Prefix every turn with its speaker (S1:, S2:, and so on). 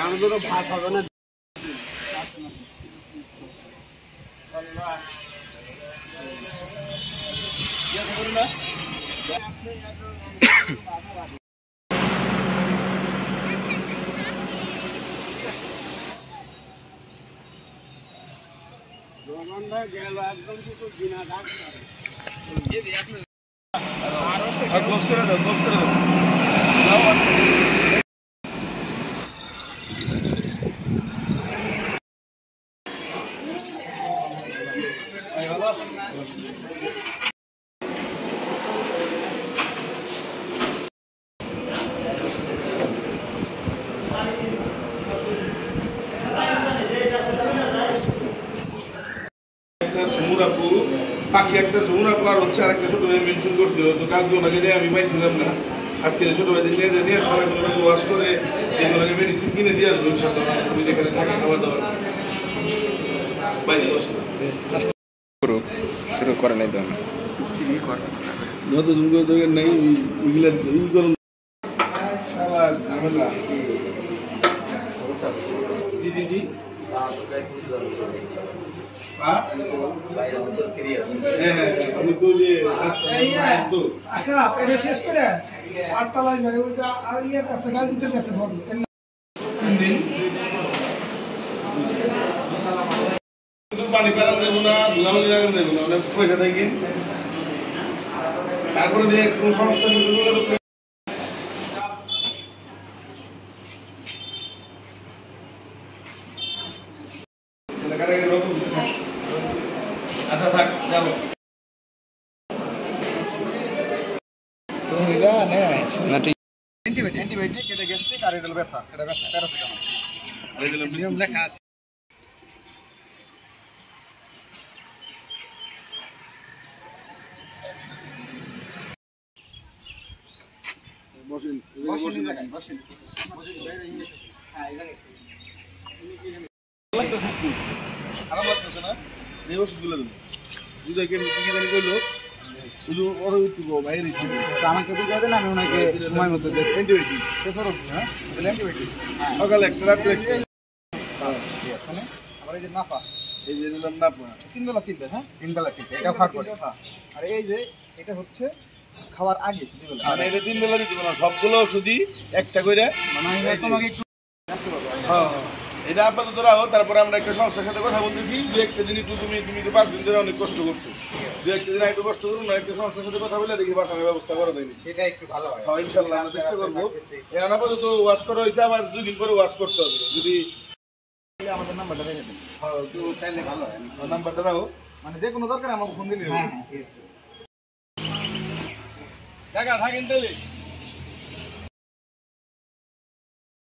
S1: আমাদেরও ভাত হবে না। গেল একদম কিছু বিনা ডাক্তার
S2: পাখি একটা ঝুমুর আপু আর হচ্ছে আর একটা ছোট ভাই মেনশন করছিল, তো কালকে ওনাকে দিয়ে আমি পাইছিলাম না। আজকে ছোট ভাই নিয়ে নিয়ে ওনাকে ওয়াশ করে ওনাকে মেডিসিন কিনে দিয়ে আসবো ইনশাল্লাহ। তুমি যেখানে থাকি খাবার দাবার বাইরে
S3: শুরু করে নাই তো
S2: নতুন নাই ওইগুলা ই করুন ঝামেলা। জি জি জি
S4: শেষ করে আটতলায় যায় ওই ইয়ের কাছে গাজীদের কাছে
S2: পানি পালান দেবো না, ধুলামুলি লাগান দেবো না, অনেক পয়সা থাকে। তারপরে দিয়ে কোন সংস্থা আচ্ছা থাক যাবো।
S1: অ্যান্টিবায়োটিক এটা গ্যাস্ট্রিক আর এটা ব্যথা, এটা ব্যথা প্যারাসিটামল নিয়ম লেখা আছে। বসেন বসেন বসেন হ্যাঁ এই জায়গায়
S2: খারাপ লাগতেছে না? এই ওষুধগুলো দেবো দুধকে কি জানি করলো বাইরে
S1: আমাকে বুঝাই দেন, আমি ওনাকে সময় মতো
S2: অ্যান্টিবায়োটিক
S1: হ্যাঁ অ্যান্টিবায়োটিক
S2: সকালে একটা রাত্রে
S1: আবার এই যে নাপা,
S2: এই যে নিলাম নাপা
S1: 3 বেলা 3 হ্যাঁ 3 বেলা 3 এটা খাওয়ার পরে। আর এই যে এটা হচ্ছে খাওয়ার আগে 2 বেলা,
S2: মানে এটা 3 বেলা দিতে না, সবগুলো ওষুধই একটা করে
S1: মানে তোমাকে একটু
S2: হ্যাঁ এটা আপাতত রাখো। তারপরে আমরা একটা সংস্থার সাথে কথা বলতেছি, দু একটা দিন একটু তুমি তো 5 দিন ধরে অনেক কষ্ট করছো, দু একটা দিন একটু কষ্ট করুন না, একটা সংস্থার সাথে কথা বলে দেখি বাসানোর ব্যবস্থা করা যায়নি।
S1: সেটা একটু ভালো হয়।
S2: হ্যাঁ ইনশাল্লাহ আমরা চেষ্টা করবো। এখন আপাতত ওয়াশ করা হয়েছে, আবার 2 দিন পরে ওয়াশ করতে হবে। যদি
S1: আমাদের নাম্বারটা রেখে দেন,
S2: হ্যাঁ তো
S1: তাইলে ভালো হয়।
S2: নাম্বারটা রাখো,
S1: মানে যে কোনো দরকার আমাকে ফোন দিলে। হ্যাঁ হ্যাঁ ঠিক আছে।
S2: টাকা থাকেন তাহলে।